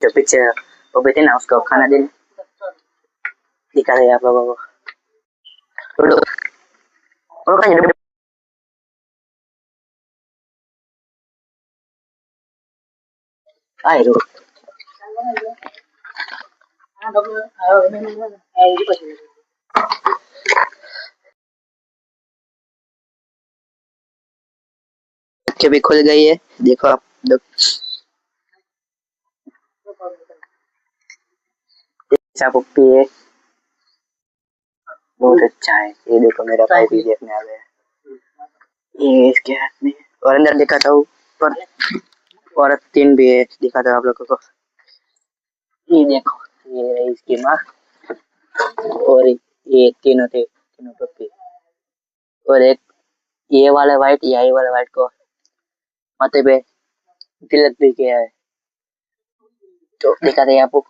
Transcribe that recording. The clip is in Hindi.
जो पीछे वो भी थी ना उसको खाना देने दिखा रहे आप लोगों को। और कहीं आए रुको के भी खुल गई है देखो आप लोग पप्पी है बहुत अच्छा है ये देखो मेरा भाई भी देखने आ गया ये इसके हाथ में और अंदर दिखाता हूँ पर और तीन भी है दिखाता हूँ आप लोगों को ये देखो ये रही इसकी माँ और ये तीनों थे तीनों पप्पी और एक ये वाला वाइट या ये वाला वाइट को माथे पे तिलक भी किया है तो दिखाते हैं आपको